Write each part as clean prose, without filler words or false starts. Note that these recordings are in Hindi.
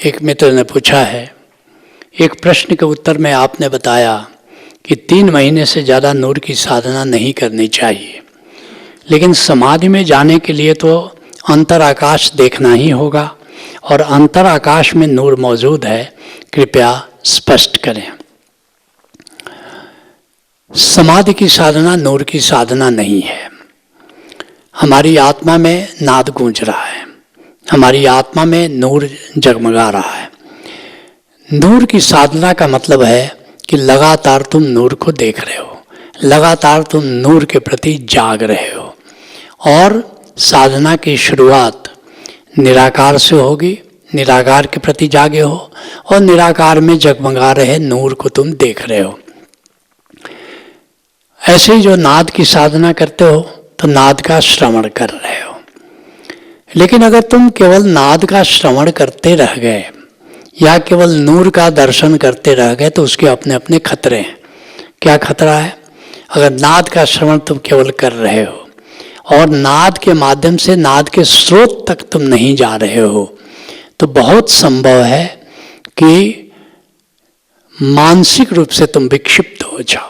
एक मित्र ने पूछा है, एक प्रश्न के उत्तर में आपने बताया कि 3 महीने से ज़्यादा नूर की साधना नहीं करनी चाहिए, लेकिन समाधि में जाने के लिए तो अंतर आकाश देखना ही होगा और अंतर आकाश में नूर मौजूद है, कृपया स्पष्ट करें। समाधि की साधना नूर की साधना नहीं है। हमारी आत्मा में नाद गूंज रहा है, हमारी आत्मा में नूर जगमगा रहा है। नूर की साधना का मतलब है कि लगातार तुम नूर को देख रहे हो, लगातार तुम नूर के प्रति जाग रहे हो। और साधना की शुरुआत निराकार से होगी, निराकार के प्रति जागे हो और निराकार में जगमगा रहे नूर को तुम देख रहे हो। ऐसे ही जो नाद की साधना करते हो तो नाद का श्रवण कर रहे हो। लेकिन अगर तुम केवल नाद का श्रवण करते रह गए या केवल नूर का दर्शन करते रह गए तो उसके अपने अपने खतरे हैं। क्या खतरा है? अगर नाद का श्रवण तुम केवल कर रहे हो और नाद के माध्यम से नाद के स्रोत तक तुम नहीं जा रहे हो तो बहुत संभव है कि मानसिक रूप से तुम विक्षिप्त हो जाओ।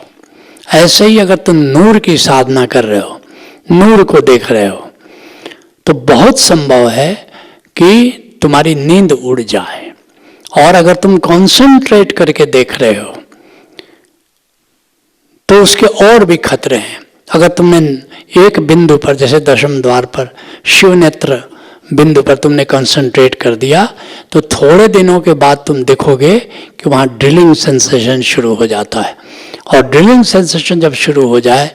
ऐसे ही अगर तुम नूर की साधना कर रहे हो, नूर को देख रहे हो, तो बहुत संभव है कि तुम्हारी नींद उड़ जाए। और अगर तुम कंसंट्रेट करके देख रहे हो तो उसके और भी खतरे हैं। अगर तुमने एक बिंदु पर, जैसे दशम द्वार पर शिव नेत्र बिंदु पर तुमने कंसंट्रेट कर दिया तो थोड़े दिनों के बाद तुम देखोगे कि वहाँ ड्रिलिंग सेंसेशन शुरू हो जाता है। और ड्रिलिंग सेंसेशन जब शुरू हो जाए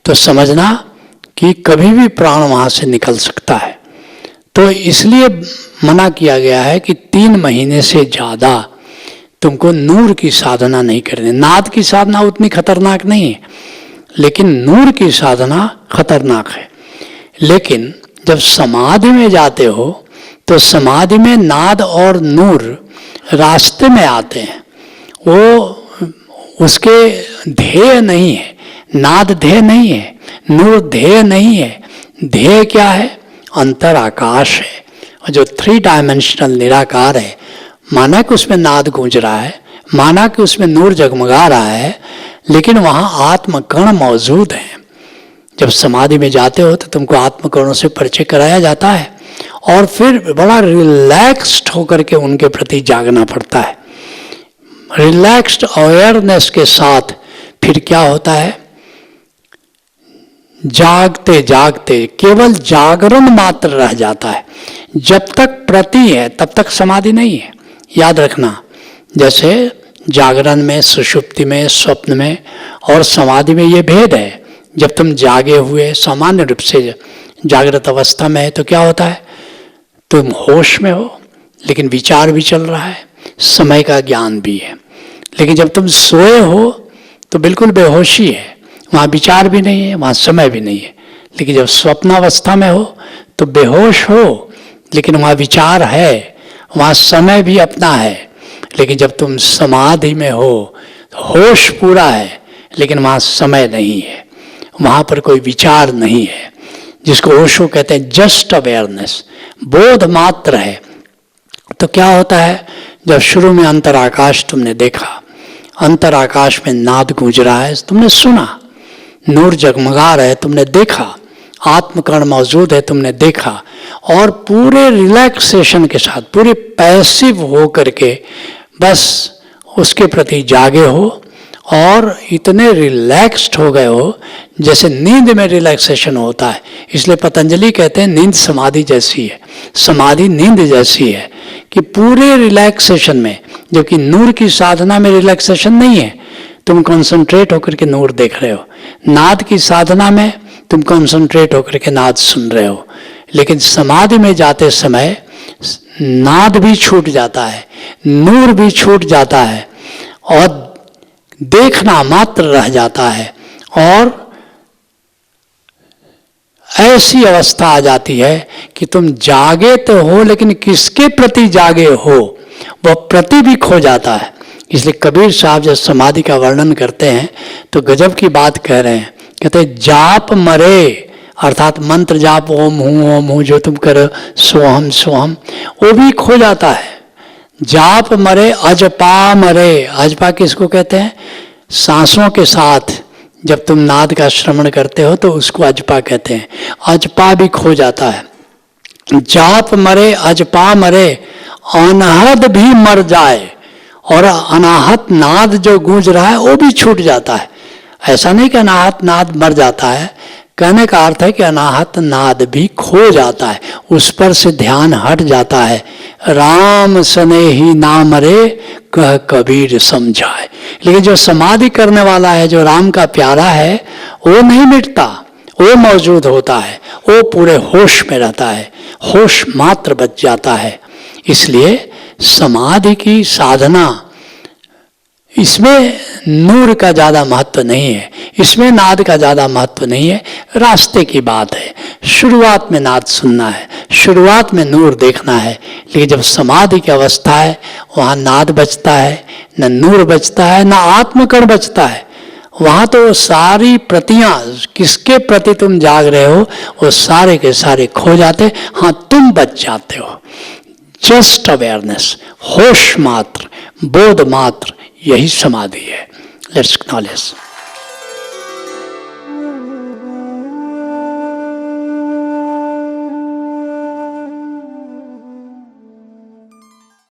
तो समझना कि कभी भी प्राण वहाँ से निकल सकता है। तो इसलिए मना किया गया है कि 3 महीने से ज़्यादा तुमको नूर की साधना नहीं करनी। नाद की साधना उतनी खतरनाक नहीं है, लेकिन नूर की साधना खतरनाक है। लेकिन जब समाधि में जाते हो तो समाधि में नाद और नूर रास्ते में आते हैं, वो उसके ध्येय नहीं है। नाद ध्येय नहीं है, नूर ध्येय नहीं है। ध्येय क्या है? अंतर आकाश है। और जो 3 डायमेंशनल निराकार है, माना कि उसमें नाद गूंज रहा है, माना कि उसमें नूर जगमगा रहा है, लेकिन वहाँ आत्मकण मौजूद है। जब समाधि में जाते हो तो तुमको आत्मकणों से परिचय कराया जाता है और फिर बड़ा रिलैक्स्ड होकर के उनके प्रति जागना पड़ता है। रिलैक्स्ड अवेयरनेस के साथ फिर क्या होता है? जागते जागते केवल जागरण मात्र रह जाता है। जब तक प्रति है तब तक समाधि नहीं है, याद रखना। जैसे जागरण में, सुषुप्ति में, स्वप्न में और समाधि में ये भेद है। जब तुम जागे हुए सामान्य रूप से जागृत अवस्था में है तो क्या होता है? तुम होश में हो, लेकिन विचार भी चल रहा है, समय का ज्ञान भी है। लेकिन जब तुम सोए हो तो बिल्कुल बेहोशी है, वहाँ विचार भी नहीं है, वहाँ समय भी नहीं है। लेकिन जब स्वप्नावस्था में हो तो बेहोश हो, लेकिन वहाँ विचार है, वहाँ समय भी अपना है। लेकिन जब तुम समाधि में हो तो होश पूरा है, लेकिन वहाँ समय नहीं है, वहाँ पर कोई विचार नहीं है, जिसको ओशो कहते हैं जस्ट अवेयरनेस, बोध मात्र है। तो क्या होता है? जब शुरू में अंतर आकाश तुमने देखा, अंतर आकाश में नाद गूंज रहा है, तुमने सुना, नूर जगमगा रहा है, तुमने देखा, आत्मकण मौजूद है, तुमने देखा, और पूरे रिलैक्सेशन के साथ, पूरे पैसिव हो करके बस उसके प्रति जागे हो और इतने रिलैक्स्ड हो गए हो जैसे नींद में रिलैक्सेशन होता है। इसलिए पतंजलि कहते हैं नींद समाधि जैसी है, समाधि नींद जैसी है, कि पूरे रिलैक्सेशन में, जबकि नूर की साधना में रिलैक्सेशन नहीं है, तुम कंसंट्रेट होकर के नूर देख रहे हो। नाद की साधना में तुम कंसंट्रेट होकर के नाद सुन रहे हो। लेकिन समाधि में जाते समय नाद भी छूट जाता है, नूर भी छूट जाता है और देखना मात्र रह जाता है। और ऐसी अवस्था आ जाती है कि तुम जागे तो हो, लेकिन किसके प्रति जागे हो वह प्रति भी खो जाता है। इसलिए कबीर साहब जब समाधि का वर्णन करते हैं तो गजब की बात कह रहे हैं। कहते हैं जाप मरे, अर्थात मंत्र जाप ओम हूँ जो तुम करो सोहम सोहम, वो भी खो जाता है। जाप मरे अजपा मरे। अजपा किसको कहते हैं? सांसों के साथ जब तुम नाद का श्रवण करते हो तो उसको अजपा कहते हैं। अजपा भी खो जाता है। जाप मरे अजपा मरे, अनहद भी मर जाए, और अनाहत नाद जो गूंज रहा है वो भी छूट जाता है। ऐसा नहीं कि अनाहत नाद मर जाता है, कहने का अर्थ है कि अनाहत नाद भी खो जाता है, उस पर से ध्यान हट जाता है। राम स्नेही ना मरे, कह कबीर समझाए। लेकिन जो समाधि करने वाला है, जो राम का प्यारा है, वो नहीं मिटता, वो मौजूद होता है, वो पूरे होश में रहता है, होश मात्र बच जाता है। इसलिए समाधि की साधना, इसमें नूर का ज़्यादा महत्व नहीं है, इसमें नाद का ज़्यादा महत्व नहीं है, रास्ते की बात है। शुरुआत में नाद सुनना है, शुरुआत में नूर देखना है, लेकिन जब समाधि की अवस्था है वहाँ नाद बचता है, न नूर बचता है, न आत्मकण बचता है। वहाँ तो सारी प्रतियाँ, किसके प्रति तुम जाग रहे हो, वो सारे के सारे खो जाते। हाँ, तुम बच जाते हो। जस्ट अवेयरनेस, होश मात्र, बोध मात्र, यही समाधि है। Let's acknowledge.